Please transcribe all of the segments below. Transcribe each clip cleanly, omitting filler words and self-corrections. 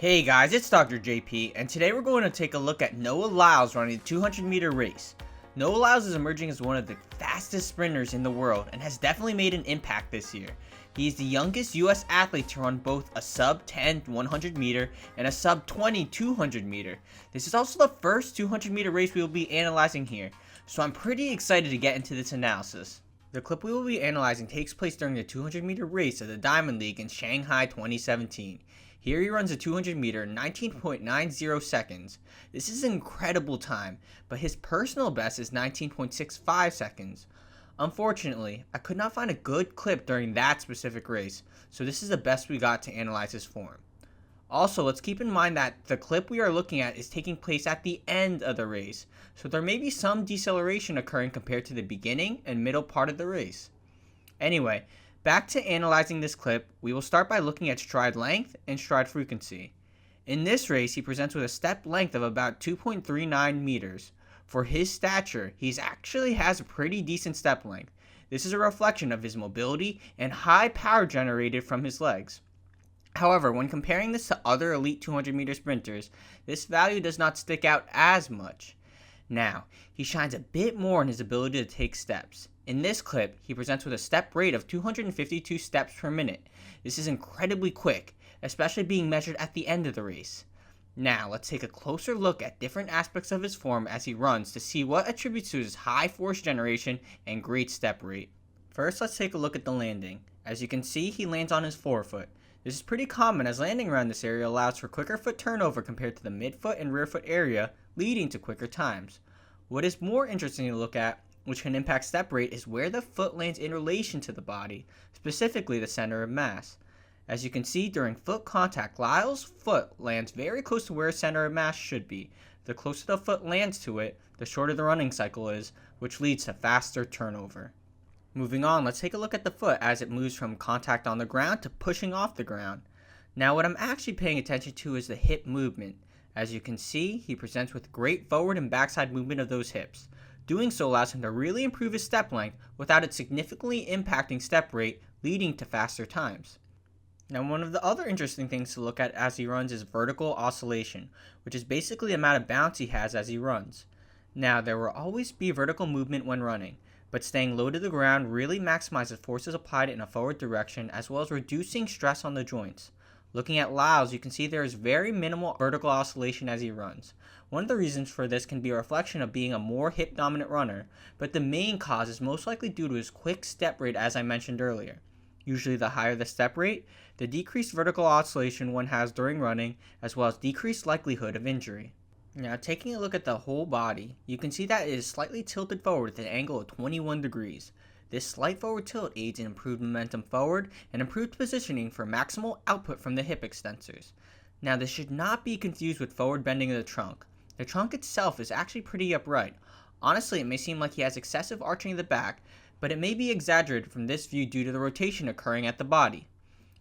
Hey guys, it's Dr. JP, and today we're going to take a look at Noah Lyles running the 200-meter race. Noah Lyles is emerging as one of the fastest sprinters in the world and has definitely made an impact this year. He is the youngest US athlete to run both a sub-10 100-meter and a sub-20 200-meter. This is also the first 200-meter race we will be analyzing here, so I'm pretty excited to get into this analysis. The clip we will be analyzing takes place during the 200-meter race of the Diamond League in Shanghai 2017. Here he runs a 200 meter in 19.90 seconds. This is an incredible time, but his personal best is 19.65 seconds. Unfortunately, I could not find a good clip during that specific race, so this is the best we got to analyze his form. Also, let's keep in mind that the clip we are looking at is taking place at the end of the race, so there may be some deceleration occurring compared to the beginning and middle part of the race. Anyway, back to analyzing this clip, we will start by looking at stride length and stride frequency. In this race, he presents with a step length of about 2.39 meters. For his stature, he actually has a pretty decent step length. This is a reflection of his mobility and high power generated from his legs. However, when comparing this to other elite 200-meter sprinters, this value does not stick out as much. Now, he shines a bit more in his ability to take steps. In this clip, he presents with a step rate of 252 steps per minute. This is incredibly quick, especially being measured at the end of the race. Now, let's take a closer look at different aspects of his form as he runs to see what attributes to his high force generation and great step rate. First, let's take a look at the landing. As you can see, he lands on his forefoot. This is pretty common as landing around this area allows for quicker foot turnover compared to the midfoot and rear foot area, leading to quicker times. What is more interesting to look at, which can impact step rate, is where the foot lands in relation to the body, specifically the center of mass. As you can see, during foot contact, Lyles' foot lands very close to where center of mass should be. The closer the foot lands to it, the shorter the running cycle is, which leads to faster turnover. Moving on, let's take a look at the foot as it moves from contact on the ground to pushing off the ground. Now what I'm actually paying attention to is the hip movement. As you can see, he presents with great forward and backside movement of those hips. Doing so allows him to really improve his step length without it significantly impacting step rate, leading to faster times. Now, one of the other interesting things to look at as he runs is vertical oscillation, which is basically the amount of bounce he has as he runs. Now, there will always be vertical movement when running, but staying low to the ground really maximizes forces applied in a forward direction as well as reducing stress on the joints. Looking at Lyles, you can see there is very minimal vertical oscillation as he runs. One of the reasons for this can be a reflection of being a more hip-dominant runner, but the main cause is most likely due to his quick step rate as I mentioned earlier. Usually the higher the step rate, the decreased vertical oscillation one has during running, as well as decreased likelihood of injury. Now, taking a look at the whole body, you can see that it is slightly tilted forward with an angle of 21 degrees. This slight forward tilt aids in improved momentum forward and improved positioning for maximal output from the hip extensors. Now, this should not be confused with forward bending of the trunk. The trunk itself is actually pretty upright. Honestly, it may seem like he has excessive arching of the back, but it may be exaggerated from this view due to the rotation occurring at the body.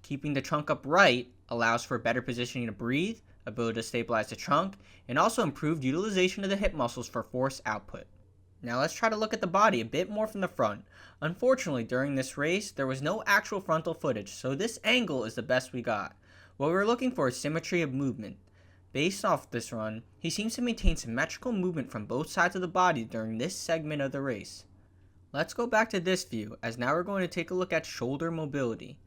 Keeping the trunk upright allows for better positioning to breathe, ability to stabilize the trunk, and also improved utilization of the hip muscles for force output. Now let's try to look at the body a bit more from the front. Unfortunately, during this race, there was no actual frontal footage, so this angle is the best we got. What we were looking for is symmetry of movement. Based off this run, he seems to maintain symmetrical movement from both sides of the body during this segment of the race. Let's go back to this view, as now we're going to take a look at shoulder mobility.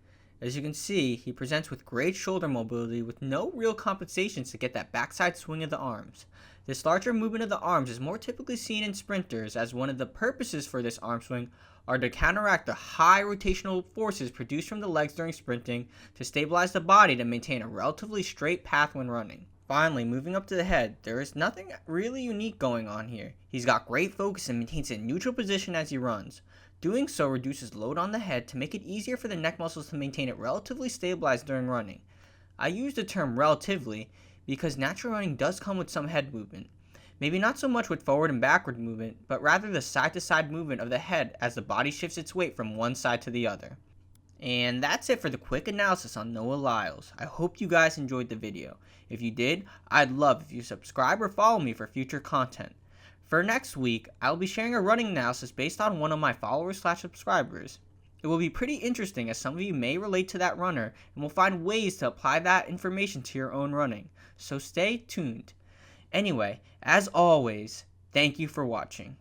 As you can see, he presents with great shoulder mobility with no real compensations to get that backside swing of the arms. This larger movement of the arms is more typically seen in sprinters, as one of the purposes for this arm swing are to counteract the high rotational forces produced from the legs during sprinting to stabilize the body to maintain a relatively straight path when running. Finally, moving up to the head, there is nothing really unique going on here. He's got great focus and maintains a neutral position as he runs. Doing so reduces load on the head to make it easier for the neck muscles to maintain it relatively stabilized during running. I use the term relatively because natural running does come with some head movement. Maybe not so much with forward and backward movement, but rather the side-to-side movement of the head as the body shifts its weight from one side to the other. And that's it for the quick analysis on Noah Lyles. I hope you guys enjoyed the video. If you did, I'd love if you subscribe or follow me for future content. For next week, I'll be sharing a running analysis based on one of my followers/subscribers. It will be pretty interesting as some of you may relate to that runner and will find ways to apply that information to your own running. So stay tuned. Anyway, as always, thank you for watching.